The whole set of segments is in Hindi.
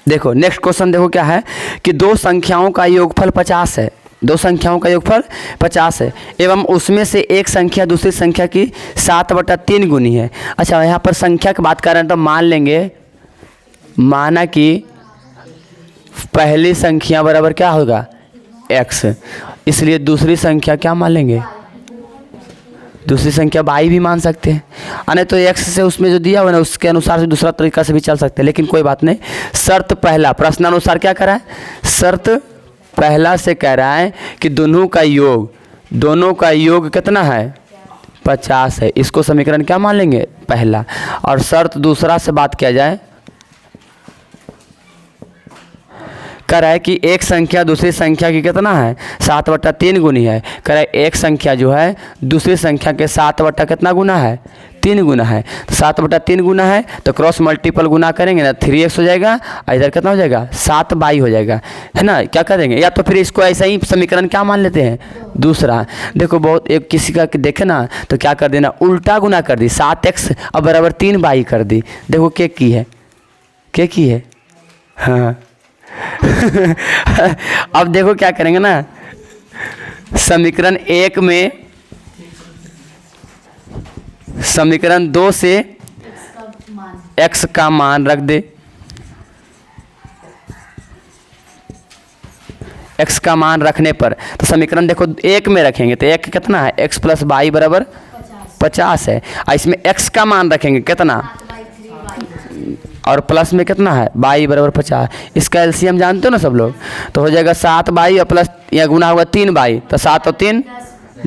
देखो नेक्स्ट क्वेश्चन देखो क्या है कि दो संख्याओं का योगफल 50 है। दो संख्याओं का योगफल 50 है एवं उसमें से एक संख्या दूसरी संख्या की 7/3 गुनी है। अच्छा, यहाँ पर संख्या की बात कर रहे हैं तो मान लेंगे, माना कि पहली संख्या बराबर क्या होगा x, इसलिए दूसरी संख्या क्या मान लेंगे, दूसरी संख्या y भी मान सकते हैं। अने तो x से उसमें जो दिया हुआ ना उसके अनुसार से दूसरा तरीका से भी चल सकते हैं, लेकिन कोई बात नहीं। शर्त पहला, प्रश्नानुसार क्या करा है, शर्त पहला से कह रहा है कि दोनों का योग कितना है 50 है। इसको समीकरण क्या मान लेंगे पहला। और शर्त दूसरा से बात किया जाए, कह रहा है कि एक संख्या दूसरी संख्या की कितना है 7/3 गुनी है। कह रहा है एक संख्या जो है दूसरी संख्या के 7 कितना गुना है 3 गुना है। तो 7/3 गुना है तो क्रॉस मल्टीपल गुना करेंगे ना 3x हो जाएगा और इधर कितना हो जाएगा 7y हो जाएगा, है ना। क्या कर देंगे, या तो फिर इसको ऐसा ही समीकरण क्या मान लेते हैं दूसरा। देखो बहुत एक किसी का देखे ना तो क्या कर देना, उल्टा गुना कर दी, 7x अब बराबर 3y कर दी। देखो क्या की है हाँ अब देखो क्या करेंगे ना, समीकरण 1 में समीकरण 2 से x का मान रख दे, x का मान रखने पर तो समीकरण देखो 1 में रखेंगे तो 1 कितना है x + y बराबर 50 है। और इसमें x का मान रखेंगे कितना और प्लस में कितना है y बराबर 50। इसका एलसीएम जानते हो ना सब लोग, तो हो जाएगा 7y और प्लस या गुना होगा 3y, तो 7 और 3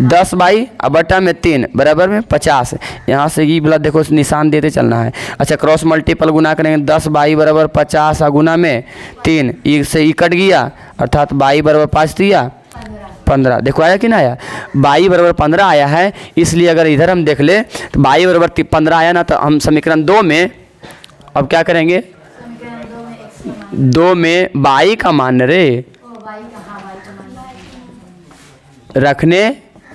10y और बटा में 3 बराबर में 50। यहाँ से ये वाला देखो निशान देते चलना है। अच्छा, क्रॉस मल्टीपल गुना करेंगे 10y बराबर 50 और गुना में 3, ई से ई कट गया अर्थात y बराबर 5 दिया 15। देखो आया कि ना आया, y बराबर 15 आया है। इसलिए अगर इधर हम देख ले तो y बराबर 15 आया ना, तो हम समीकरण 2 में अब क्या करेंगे, 2 में y का मान रखने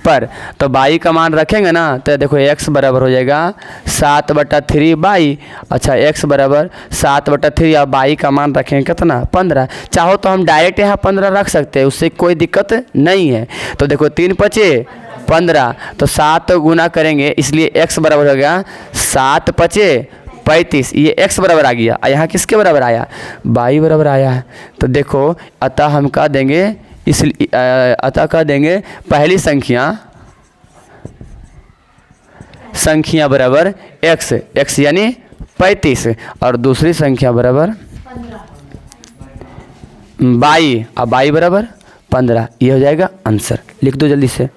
पर, तो y का मान रखेंगे ना तो देखो x बराबर हो जाएगा 7/3y। अच्छा, x बराबर 7/3 और y का मान रखेंगे कितना 15। चाहो तो हम डायरेक्ट यहाँ 15 रख सकते हैं, उससे कोई दिक्कत नहीं है। तो देखो 3 × 5 = 15, तो 7 गुना करेंगे, इसलिए x बराबर हो गया 7 × 5 = 35। ये x बराबर आ गया, यहाँ किसके बराबर आया y बराबर आया है। तो देखो अतः हम कह देंगे, इसलिए अतः कह देंगे पहली संख्या बराबर x यानी 35 और दूसरी संख्या बराबर y और y बराबर 15। ये हो जाएगा आंसर। लिख दो जल्दी से।